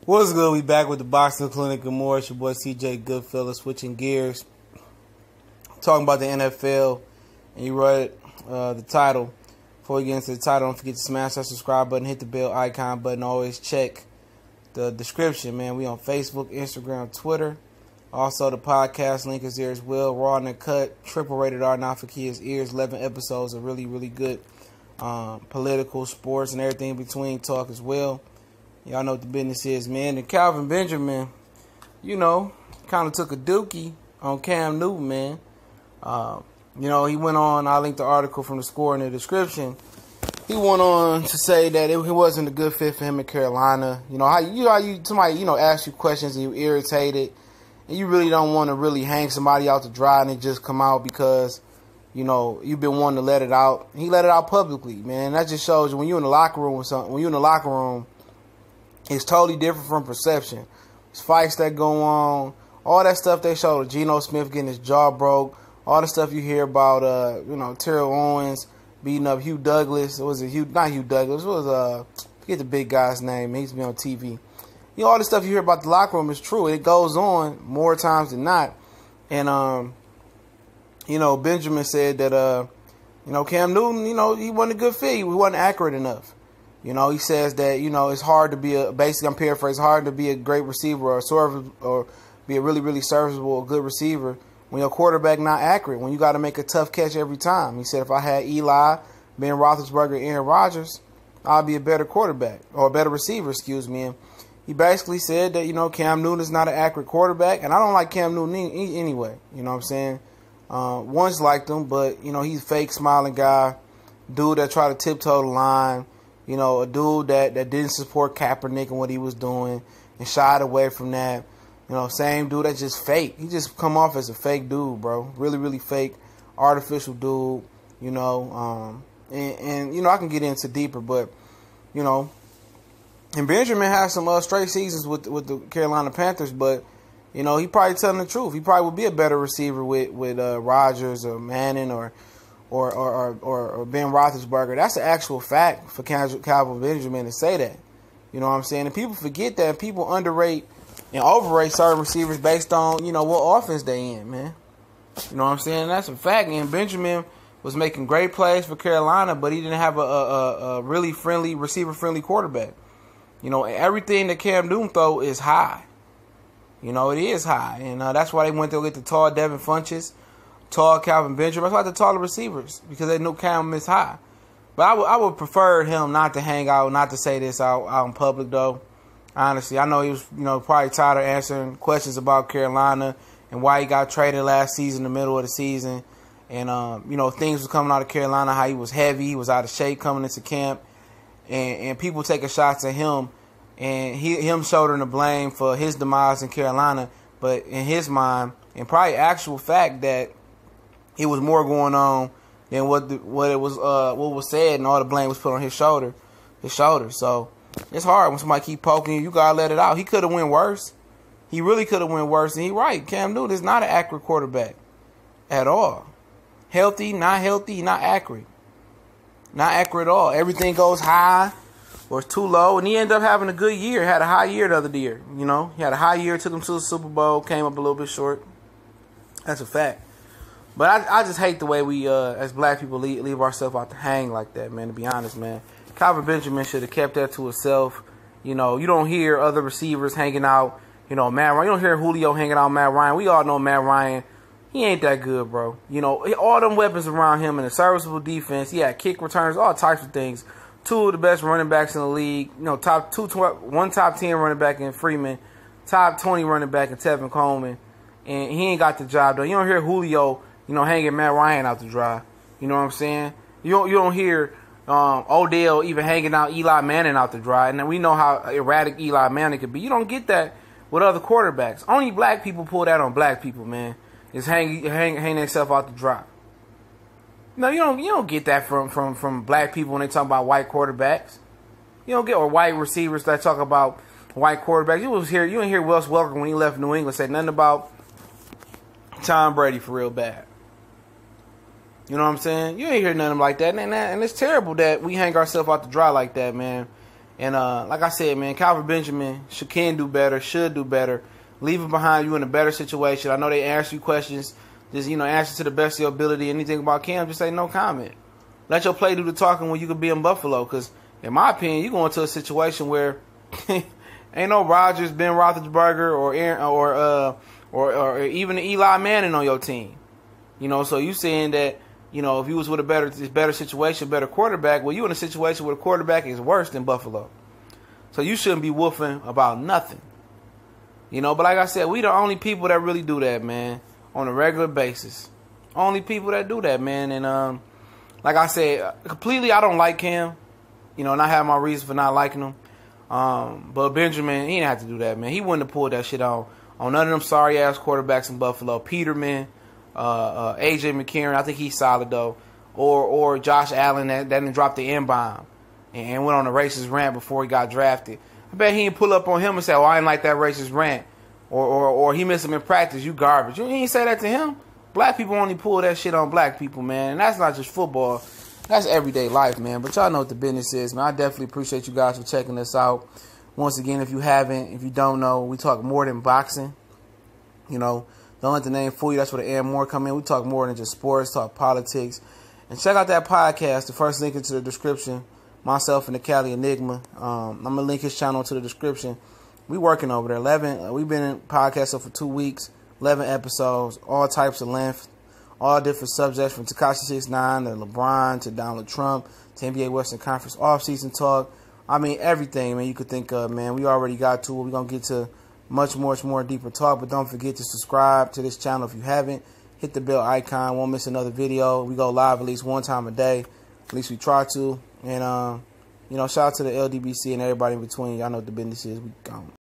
What's good? We back with the Boxing Clinic. Good morning. It's your boy CJ Goodfellas. Switching gears. Talking about the NFL. And you read the title. Before we get into the title, don't forget to smash that subscribe button. Hit the bell icon button. Always check the description, man. We on Facebook, Instagram, Twitter. Also, the podcast link is there as well. Raw and Cut. Triple rated R, not for kids' ears. 11 episodes of really, really good political, sports, and everything in between talk as well. Y'all know what the business is, man. And Kelvin Benjamin, you know, kind of took a dookie on Cam Newton, man. He went on, I'll link the article from the score in the description. He went on to say that it wasn't a good fit for him in Carolina. You know, how somebody, asks you questions and you irritated, and you really don't want to really hang somebody out to dry and it just come out because, you've been wanting to let it out. He let it out publicly, man. That just shows you when you're in the locker room with something, it's totally different from perception. There's fights that go on, all that stuff they showed. Geno Smith getting his jaw broke, all the stuff you hear about, Terrell Owens beating up Hugh Douglas. Not Hugh Douglas. It was, forget the big guy's name. He used to be on TV. All the stuff you hear about the locker room is true. It goes on more times than not. And, Benjamin said that, Cam Newton, he wasn't a good fit. He wasn't accurate enough. He says that, it's hard to be basically I'm paraphrasing, hard to be a great receiver or be a really, really serviceable, good receiver when your quarterback not accurate, when you got to make a tough catch every time. He said, if I had Eli, Ben Roethlisberger, Aaron Rodgers, I'd be a better quarterback or a better receiver, And he basically said that, Cam Newton is not an accurate quarterback. And I don't like Cam Newton anyway. You know what I'm saying? Once liked him, but, he's a fake smiling guy, dude that tried to tiptoe the line. A dude that didn't support Kaepernick and what he was doing and shied away from that. Same dude that's just fake. He just come off as a fake dude, bro. Really, really fake, artificial dude, And I can get into deeper, but, and Benjamin has some straight seasons with the Carolina Panthers, but, he probably telling the truth. He probably would be a better receiver with Rodgers or Manning or Ben Roethlisberger. That's an actual fact for Kelvin Benjamin to say that. You know what I'm saying? And people forget that. People underrate and overrate certain receivers based on, what offense they in, man. You know what I'm saying? That's a fact. And Benjamin was making great plays for Carolina, but he didn't have a really friendly, receiver-friendly quarterback. Everything that Cam Newton throw is high. It is high. And that's why they went to get the tall Devin Funchess, tall Kelvin Benjamin. That's why the taller receivers, because they knew Cam is high. But I would prefer him not to hang out, not to say this out in public, though. Honestly, I know he was, probably tired of answering questions about Carolina and why he got traded last season, in the middle of the season. And, things was coming out of Carolina, how he was heavy, he was out of shape coming into camp. And people taking shots at him and him shouldering the blame for his demise in Carolina. But in his mind, and probably actual fact that it was more going on than what was said, and all the blame was put on his shoulder. So it's hard when somebody keep poking you. You gotta let it out. He could have went worse. He really could have went worse. And he right. Cam Newton is not an accurate quarterback at all. Healthy, not accurate. Not accurate at all. Everything goes high or it's too low, and he ended up having a good year. Had a high year the other year. He had a high year, took him to the Super Bowl, came up a little bit short. That's a fact. But I just hate the way we, as black people, leave ourselves out to hang like that, man, to be honest, man. Kelvin Benjamin should have kept that to himself. You don't hear other receivers hanging out, Matt Ryan. You don't hear Julio hanging out with Matt Ryan. We all know Matt Ryan. He ain't that good, bro. All them weapons around him and a serviceable defense. He had kick returns, all types of things. Two of the best running backs in the league. One top 10 running back in Freeman, top 20 running back in Tevin Coleman. And he ain't got the job done. You don't hear Julio, hanging Matt Ryan out to dry. You know what I'm saying? You don't hear Odell even hanging out Eli Manning out to dry. And we know how erratic Eli Manning could be. You don't get that with other quarterbacks. Only black people pull that on black people, man. Is hang themselves out to dry. No, you don't get that from black people when they talk about white quarterbacks. You don't get or white receivers that talk about white quarterbacks. You didn't hear Wes Welker when he left New England say nothing about Tom Brady for real bad. You know what I'm saying? You ain't hear nothing like that. And it's terrible that we hang ourselves out to dry like that, man. And like I said, man, Calvin Benjamin can do better, should do better. Leave him behind you in a better situation. I know they ask you questions. Just, answer to the best of your ability. Anything about Cam, just say no comment. Let your play do the talking when you could be in Buffalo. Because, in my opinion, you go into a situation where ain't no Rodgers, Ben Roethlisberger, or Aaron, or even Eli Manning on your team. So you saying that, if you was with a better situation, better quarterback, well, you in a situation where the quarterback is worse than Buffalo. So you shouldn't be woofing about nothing. But like I said, we the only people that really do that, man, on a regular basis. Only people that do that, man. And like I said, completely I don't like Cam. And I have my reasons for not liking him. But Benjamin, he didn't have to do that, man. He wouldn't have pulled that shit on none of them sorry-ass quarterbacks in Buffalo. Peterman, A.J. McCarron, I think he's solid, though. Or Josh Allen that didn't drop the N-bomb and went on a racist rant before he got drafted. I bet he didn't pull up on him and say, I didn't like that racist rant. Or he missed him in practice. You garbage. You ain't say that to him. Black people only pull that shit on black people, man. And that's not just football. That's everyday life, man. But y'all know what the business is, man. I definitely appreciate you guys for checking us out. Once again, if you don't know, we talk more than boxing. Don't let the name fool you. That's where the and more come in. We talk more than just sports, talk politics. And check out that podcast. The first link into the description. Myself and the Cali Enigma. I'm going to link his channel to the description. We working over there. We've been in podcasting for 2 weeks. 11 episodes. All types of length. All different subjects from Tekashi 6ix9ine to LeBron to Donald Trump to NBA Western Conference offseason talk. I mean, everything, man, you could think of, man. We already got to it. We're going to get to much more deeper talk. But don't forget to subscribe to this channel if you haven't. Hit the bell icon. Won't miss another video. We go live at least one time a day. At least we try to. And, shout out to the LDBC and everybody in between. Y'all know what the business is. We gone.